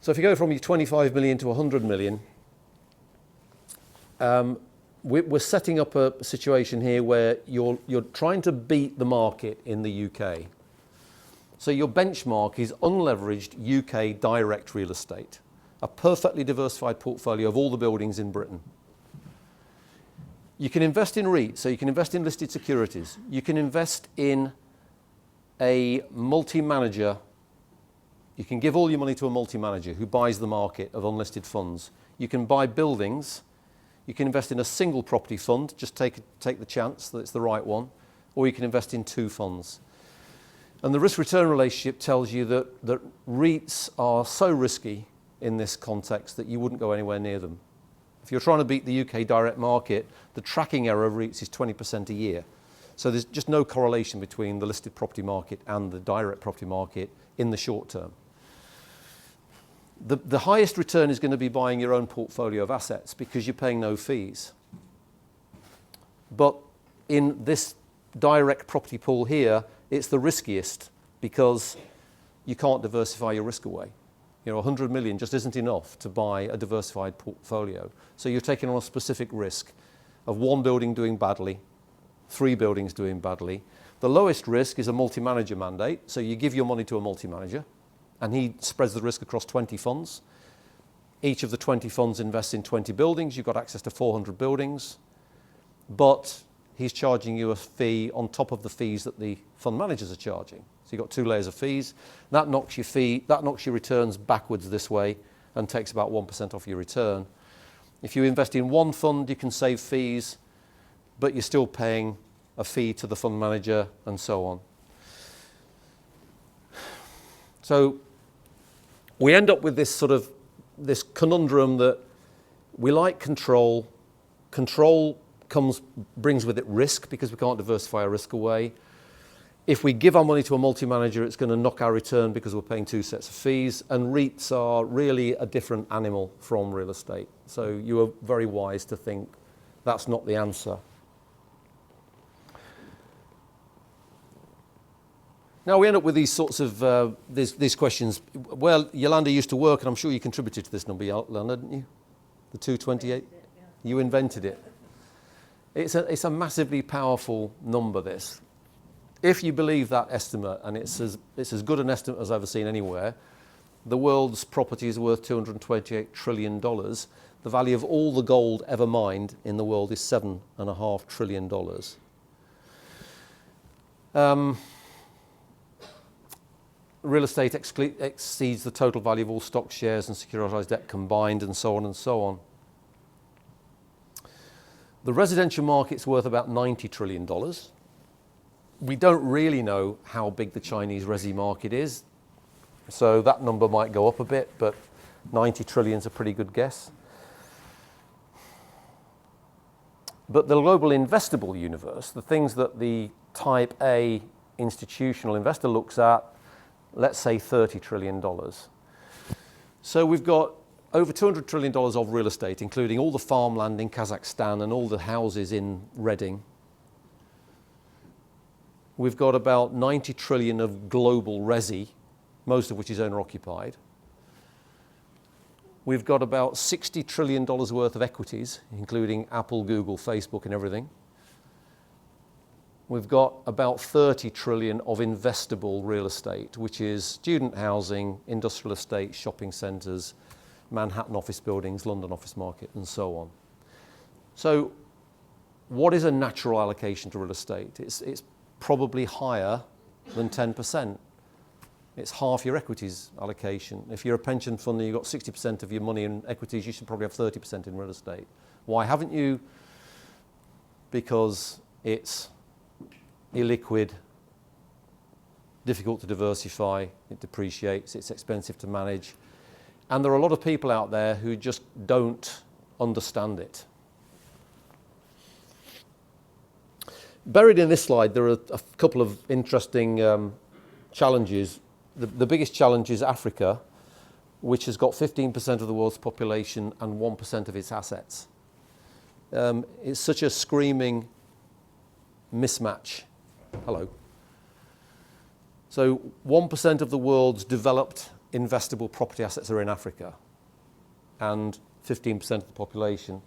So if you go from your 25 million to 100 million, we're setting up a situation here where you're trying to beat the market in the UK. So your benchmark is unleveraged UK direct real estate, a perfectly diversified portfolio of all the buildings in Britain. You can invest in REIT, so you can invest in listed securities. You can invest in a multi-manager. You can give all your money to a multi-manager who buys the market of unlisted funds. You can buy buildings. You can invest in a single property fund, just take the chance that it's the right one, or you can invest in two funds. And the risk-return relationship tells you that REITs are so risky in this context that you wouldn't go anywhere near them. If you're trying to beat the UK direct market, the tracking error of REITs is 20% a year. So there's just no correlation between the listed property market and the direct property market in the short term. The highest return is going to be buying your own portfolio of assets because you're paying no fees. But in this direct property pool here, it's the riskiest because you can't diversify your risk away. 100 million just isn't enough to buy a diversified portfolio. So you're taking on a specific risk of one building doing badly, 3 buildings doing badly. The lowest risk is a multi-manager mandate. So you give your money to a multi-manager and he spreads the risk across 20 funds. Each of the 20 funds invests in 20 buildings. You've got access to 400 buildings. But he's charging you a fee on top of the fees that the fund managers are charging. So you've got 2 layers of fees. That knocks your returns backwards this way and takes about 1% off your return. If you invest in one fund, you can save fees, but you're still paying a fee to the fund manager and so on. So we end up with this conundrum that we like control. Control brings with it risk because we can't diversify our risk away. If we give our money to a multi-manager, it's going to knock our return because we're paying 2 sets of fees. And REITs are really a different animal from real estate. So you are very wise to think that's not the answer. Now we end up with these sorts of these questions. Well, Yolanda used to work, and I'm sure you contributed to this number, Yolanda, didn't you? The 228? Yeah. You invented it. It's a massively powerful number, this. If you believe that estimate, and it's as good an estimate as I've ever seen anywhere, the world's property is worth $228 trillion. The value of all the gold ever mined in the world is $7.5 trillion. Real estate exceeds the total value of all stock shares and securitized debt combined, and so on and so on. The residential market's worth about $90 trillion. We don't really know how big the Chinese resi market is, so that number might go up a bit, but 90 trillion is a pretty good guess. But the global investable universe, the things that the type A institutional investor looks at, let's say $30 trillion. So we've got over $200 trillion of real estate, including all the farmland in Kazakhstan and all the houses in Reading. We've got about 90 trillion of global resi, most of which is owner-occupied. We've got about $60 trillion worth of equities, including Apple, Google, Facebook, and everything. We've got about 30 trillion of investable real estate, which is student housing, industrial estate, shopping centres, Manhattan office buildings, London office market, and so on. So what is a natural allocation to real estate? It's probably higher than 10%. It's half your equities allocation. If you're a pension fund and you've got 60% of your money in equities, you should probably have 30% in real estate. Why haven't you? Because it's illiquid, difficult to diversify, it depreciates, it's expensive to manage. And there are a lot of people out there who just don't understand it. Buried in this slide, there are a couple of interesting challenges. The biggest challenge is Africa, which has got 15% of the world's population and 1% of its assets. It's such a screaming mismatch. Hello. So 1% of the world's developed investable property assets are in Africa, and 15% of the population.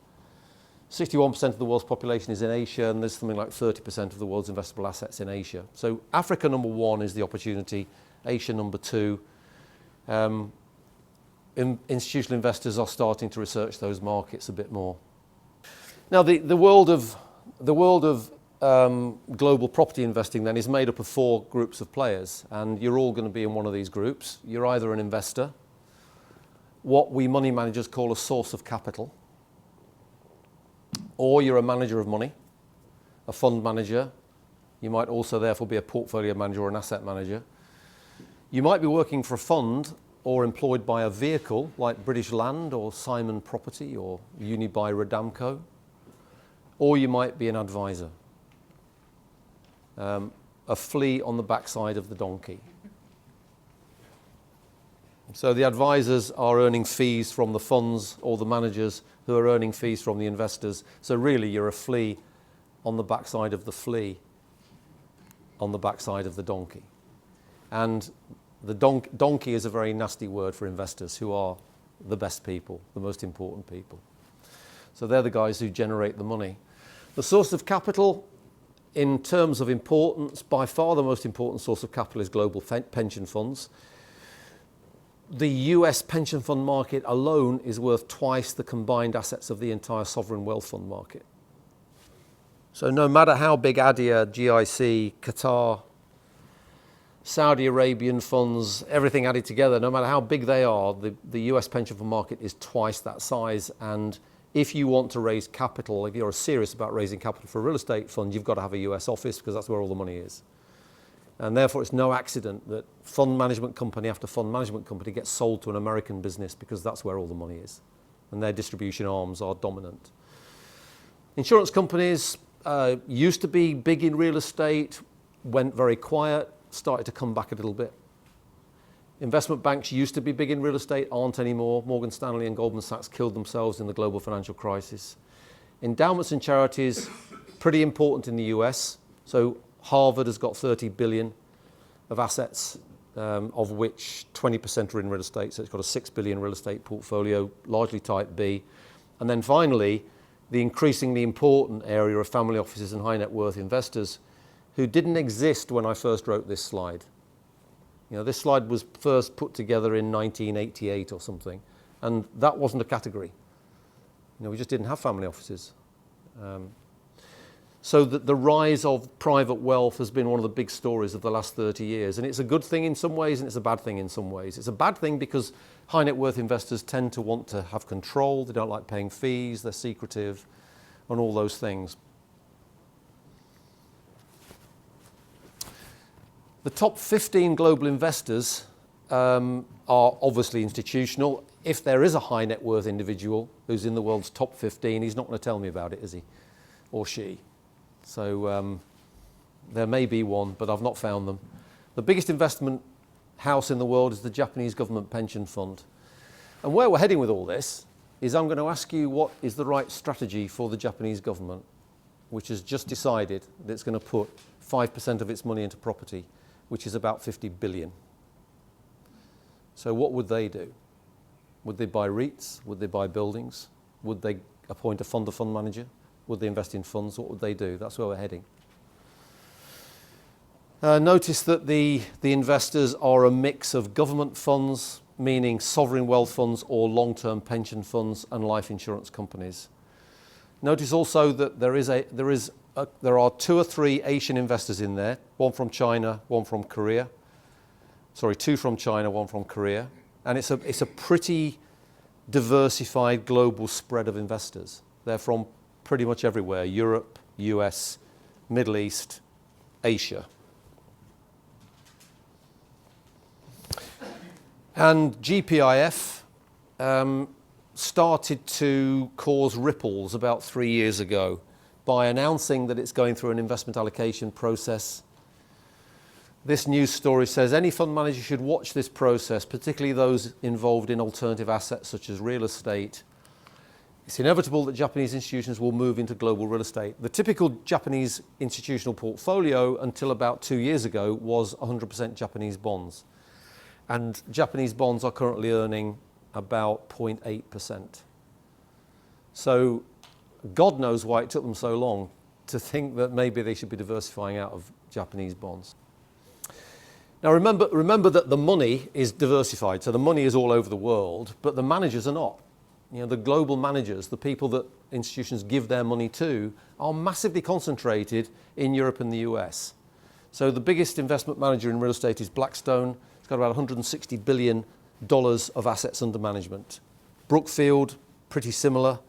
61% of the world's population is in Asia, and there's something like 30% of the world's investable assets in Asia. So Africa, number one, is the opportunity. Asia, number two. Institutional investors are starting to research those markets a bit more. Now, the world of global property investing then is made up of four groups of players, and you're all going to be in one of these groups. You're either an investor, what we money managers call a source of capital, or you're a manager of money, a fund manager. You might also therefore be a portfolio manager or an asset manager. You might be working for a fund or employed by a vehicle like British Land or Simon Property or Unibail Rodamco, or you might be an advisor, a flea on the backside of the donkey. So the advisors are earning fees from the funds, or the managers who are earning fees from the investors. So really you're a flea on the backside of the flea on the backside of the donkey. And the donkey is a very nasty word for investors, who are the best people, the most important people. So they're the guys who generate the money. The source of capital, in terms of importance, by far the most important source of capital is global pension funds. The US pension fund market alone is worth twice the combined assets of the entire sovereign wealth fund market. So no matter how big ADIA, GIC, Qatar, Saudi Arabian funds, everything added together, no matter how big they are, the US pension fund market is twice that size. And if you want to raise capital, if you're serious about raising capital for a real estate fund, you've got to have a US office, because that's where all the money is. And therefore, it's no accident that fund management company after fund management company gets sold to an American business, because that's where all the money is. And their distribution arms are dominant. Insurance companies used to be big in real estate, went very quiet, started to come back a little bit. Investment banks used to be big in real estate, aren't anymore. Morgan Stanley and Goldman Sachs killed themselves in the global financial crisis. Endowments and charities, pretty important in the US. So Harvard has got 30 billion of assets, of which 20% are in real estate. So it's got a 6 billion real estate portfolio, largely type B. And then finally, the increasingly important area of family offices and high net worth investors, who didn't exist when I first wrote this slide. You know, this slide was first put together in 1988 or something, and that wasn't a category. You know, we just didn't have family offices. So that the rise of private wealth has been one of the big stories of the last 30 years. And it's a good thing in some ways, and it's a bad thing in some ways. It's a bad thing because high net worth investors tend to want to have control. They don't like paying fees. They're secretive and all those things. The top 15 global investors are obviously institutional. If there is a high net worth individual who's in the world's top 15, he's not going to tell me about it, is he? Or she? So there may be one, but I've not found them. The biggest investment house in the world is the Japanese government pension fund. And where we're heading with all this is I'm going to ask you what is the right strategy for the Japanese government, which has just decided that it's going to put 5% of its money into property, which is about 50 billion. So what would they do? Would they buy REITs? Would they buy buildings? Would they appoint a fund manager? Would they invest in funds? What would they do? That's where we're heading. Notice that the investors are a mix of government funds, meaning sovereign wealth funds or long-term pension funds, and life insurance companies. Notice also that there are 2 or 3 Asian investors in there, one from China, one from Korea. Sorry, 2 from China, 1 from Korea. And it's a pretty diversified global spread of investors. They're from pretty much everywhere: Europe, US, Middle East, Asia. And GPIF started to cause ripples about 3 years ago by announcing that it's going through an investment allocation process. This news story says any fund manager should watch this process, particularly those involved in alternative assets such as real estate. It's inevitable that Japanese institutions will move into global real estate. The typical Japanese institutional portfolio until about 2 years ago was 100% Japanese bonds. And Japanese bonds are currently earning about 0.8%. So God knows why it took them so long to think that maybe they should be diversifying out of Japanese bonds. Now remember that the money is diversified, so the money is all over the world, but the managers are not. You know, the global managers, the people that institutions give their money to, are massively concentrated in Europe and the US. So the biggest investment manager in real estate is Blackstone. It's got about $160 billion of assets under management. Brookfield, pretty similar.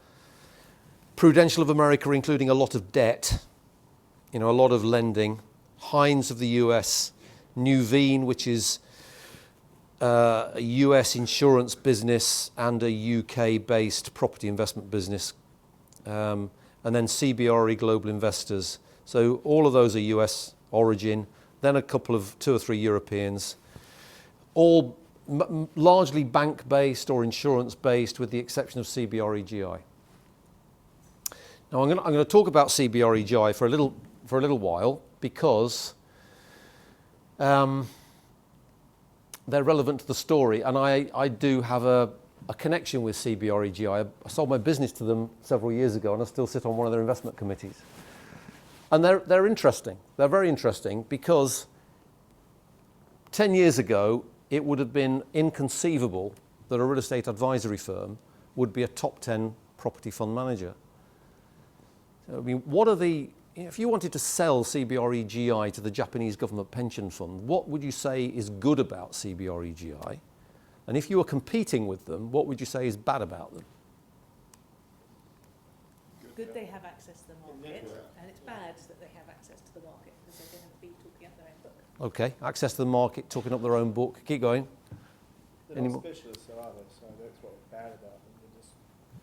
Prudential of America, including a lot of debt, you know, a lot of lending. Hines of the US, Nuveen, which is a US insurance business and a UK-based property investment business, and then CBRE Global Investors. So all of those are US origin, then a couple of 2 or 3 Europeans, all largely bank-based or insurance-based with the exception of CBRE GI. Now I'm going to talk about CBRE GI for a little while because they're relevant to the story, and I do have a connection with CBRE GI. I sold my business to them several years ago, and I still sit on one of their investment committees. And they're interesting. They're very interesting because 10 years ago, it would have been inconceivable that a real estate advisory firm would be a top 10 property fund manager. So, I mean, if you wanted to sell CBRE GI to the Japanese government pension fund, what would you say is good about CBRE GI? And if you were competing with them, what would you say is bad about them? Good they have access to the market, and it's bad that they have access to the market because they're going to be talking up their own book. Okay, access to the market, talking up their own book. Keep going. They're not specialists, so are they? So that's what's bad about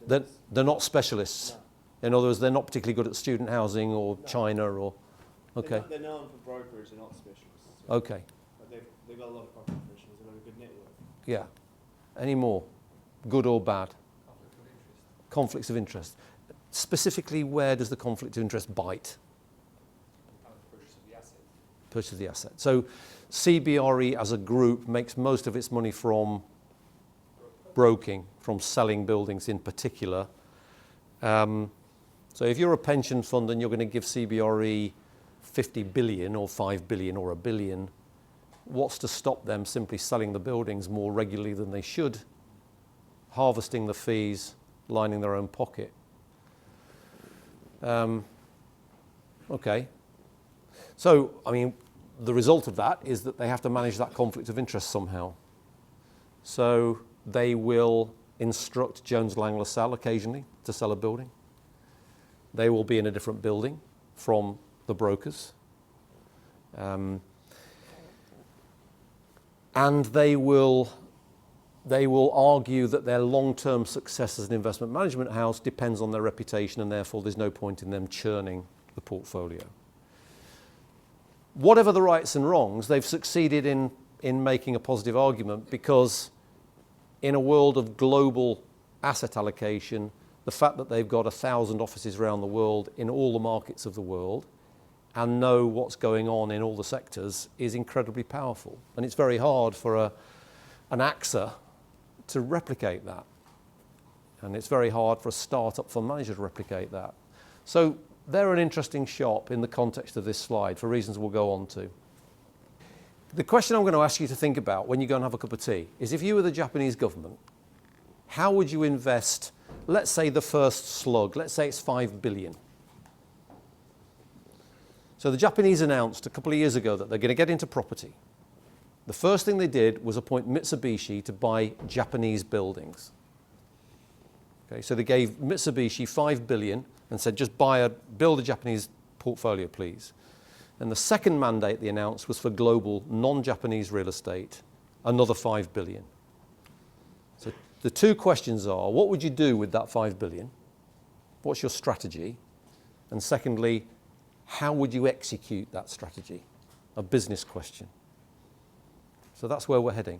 them. They're not specialists. No. In other words, they're not particularly good at student housing or China or... Okay. They're known for brokerage, they're not specialists. So Okay. But they've got a lot of property professionals, they've got a good network. Yeah. Any more? Good or bad? Conflicts of interest. Specifically, where does the conflict of interest bite? Purchase of the asset. Purchase of the asset. So CBRE as a group makes most of its money from broking, from selling buildings in particular. So if you're a pension fund and you're going to give CBRE 50 billion or 5 billion or $1 billion, what's to stop them simply selling the buildings more regularly than they should, harvesting the fees, lining their own pocket? Okay. So, I mean, the result of that is that they have to manage that conflict of interest somehow. So they will instruct Jones Lang LaSalle occasionally to sell a building. They will be in a different building from the brokers. And they will argue that their long-term success as an investment management house depends on their reputation, and therefore there's no point in them churning the portfolio. Whatever the rights and wrongs, they've succeeded in making a positive argument because in a world of global asset allocation, the fact that they've got 1,000 offices around the world in all the markets of the world and know what's going on in all the sectors is incredibly powerful. And it's very hard for an AXA to replicate that. And it's very hard for a startup fund manager to replicate that. So they're an interesting shop in the context of this slide for reasons we'll go on to. The question I'm going to ask you to think about when you go and have a cup of tea is, if you were the Japanese government, how would you invest, let's say the first slug, let's say it's 5 billion. So the Japanese announced a couple of years ago that they're going to get into property. The first thing they did was appoint Mitsubishi to buy Japanese buildings. Okay, so they gave Mitsubishi 5 billion and said, just build a Japanese portfolio, please. And the second mandate they announced was for global non-Japanese real estate, another 5 billion. So the two questions are, what would you do with that 5 billion? What's your strategy? And secondly, how would you execute that strategy? A business question. So that's where we're heading.